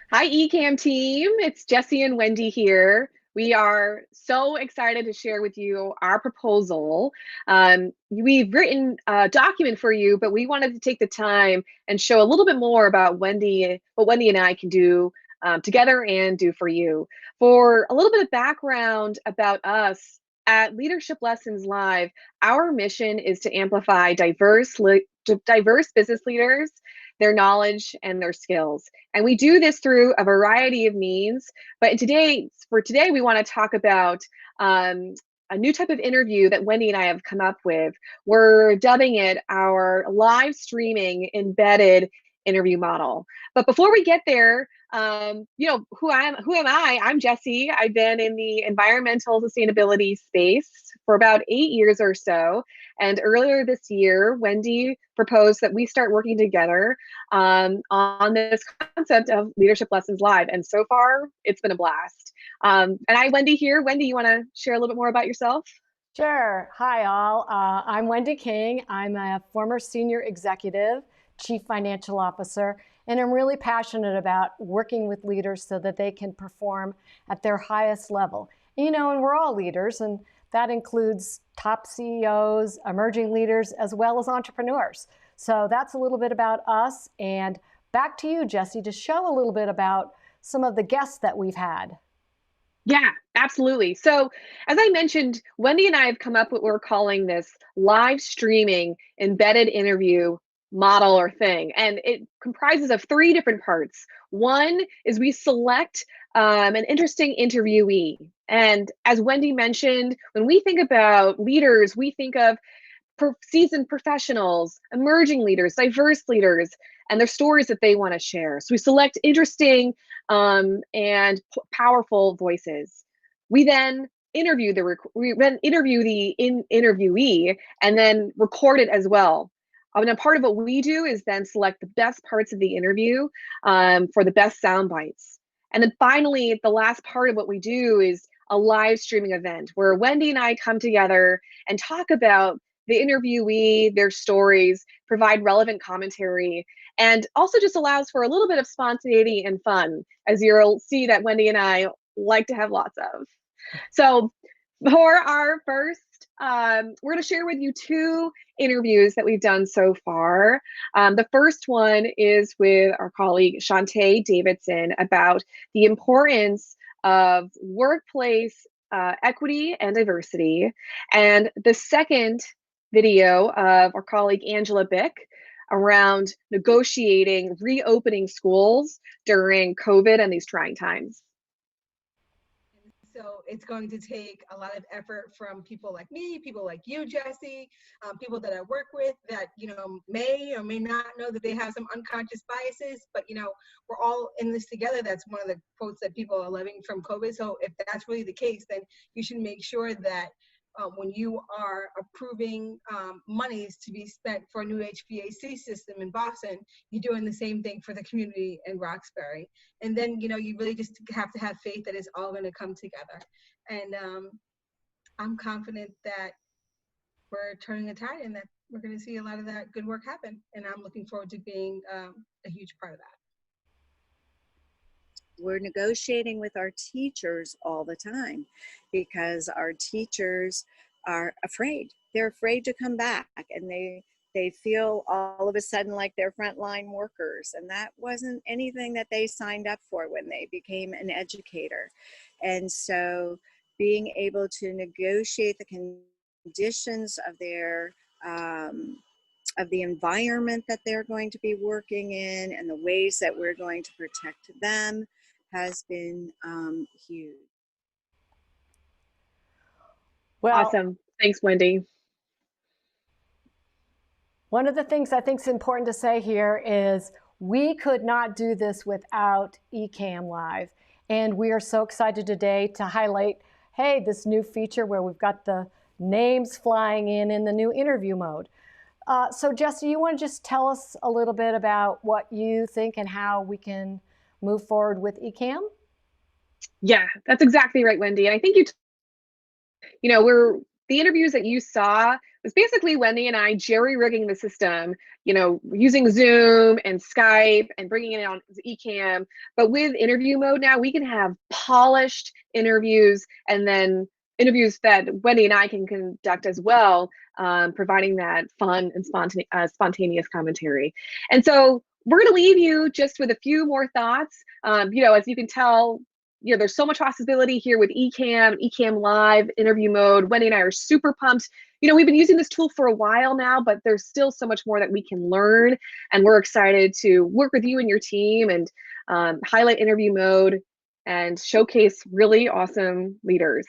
Hi, Ecamm team. It's Jesse and Wendy here. We are so excited to share with you our proposal. We've written a document for you, but we wanted to take the time and show a little bit more about what Wendy and I can do together and do for you. For a little bit of background about us, at Leadership Lessons Live, our mission is to amplify diverse business leaders, their knowledge, and their skills. And we do this through a variety of means. But for today, we want to talk about a new type of interview that Wendy and I have come up with. We're dubbing it our live streaming embedded interview model. But before we get there, who am I? I'm Jesse. I've been in the environmental sustainability space for about 8 years or so. And earlier this year, Wendy proposed that we start working together on this concept of Leadership Lessons Live. And so far, it's been a blast. Wendy here. Wendy, you want to share a little bit more about yourself? Sure. Hi, all. I'm Wendy King. I'm a former senior executive, chief financial officer, and I'm really passionate about working with leaders so that they can perform at their highest level. And we're all leaders, and that includes top CEOs, emerging leaders, as well as entrepreneurs. So that's a little bit about us. And back to you, Jesse, to show a little bit about some of the guests that we've had. Yeah, absolutely. So, as I mentioned, Wendy and I have come up with what we're calling this live streaming embedded interview model or thing. And it comprises of three different parts. One is we select an interesting interviewee. And as Wendy mentioned, when we think about leaders, we think of seasoned professionals, emerging leaders, diverse leaders, and their stories that they want to share. So we select interesting and powerful voices. We then interview the interviewee and then record it as well. And a part of what we do is then select the best parts of the interview for the best sound bites. And then finally, the last part of what we do is a live streaming event where Wendy and I come together and talk about the interviewee, their stories, provide relevant commentary, and also just allows for a little bit of spontaneity and fun, as you'll see that Wendy and I like to have lots of. So for our first, we're going to share with you two interviews that we've done so far. The first one is with our colleague Shantae Davidson about the importance of workplace equity and diversity. And the second video of our colleague Angela Bick around negotiating reopening schools during COVID and these trying times. So it's going to take a lot of effort from people like me, people like you, Jesse, people that I work with that, may or may not know that they have some unconscious biases, but, we're all in this together. That's one of the quotes that people are living from COVID. So if that's really the case, then you should make sure that when you are approving monies to be spent for a new HVAC system in Boston, you're doing the same thing for the community in Roxbury. And then, you really just have to have faith that it's all going to come together. And I'm confident that we're turning the tide and that we're going to see a lot of that good work happen. And I'm looking forward to being a huge part of that. We're negotiating with our teachers all the time because our teachers are afraid. They're afraid to come back, and they feel all of a sudden like they're frontline workers, and that wasn't anything that they signed up for when they became an educator. And so being able to negotiate the conditions of their of the environment that they're going to be working in and the ways that we're going to protect them has been huge. Well, Awesome. Thanks, Wendy. one of the things I think is important to say here is we could not do this without Ecamm Live. And we are so excited today to highlight, hey, this new feature where we've got the names flying in the new interview mode. So Jesse, you want to just tell us a little bit about what you think and how we can move forward with Ecamm? Yeah, that's exactly right, Wendy. And I think we're the interviews that you saw is basically Wendy and I jerry-rigging the system, using Zoom and Skype and bringing it on Ecamm. But with interview mode now, we can have polished interviews, and then interviews that Wendy and I can conduct as well, providing that fun and spontaneous commentary. And so we're going to leave you just with a few more thoughts. As you can tell, there's so much possibility here with Ecamm Live, interview mode. Wendy and I are super pumped. We've been using this tool for a while now, but there's still so much more that we can learn. And we're excited to work with you and your team and highlight interview mode and showcase really awesome leaders.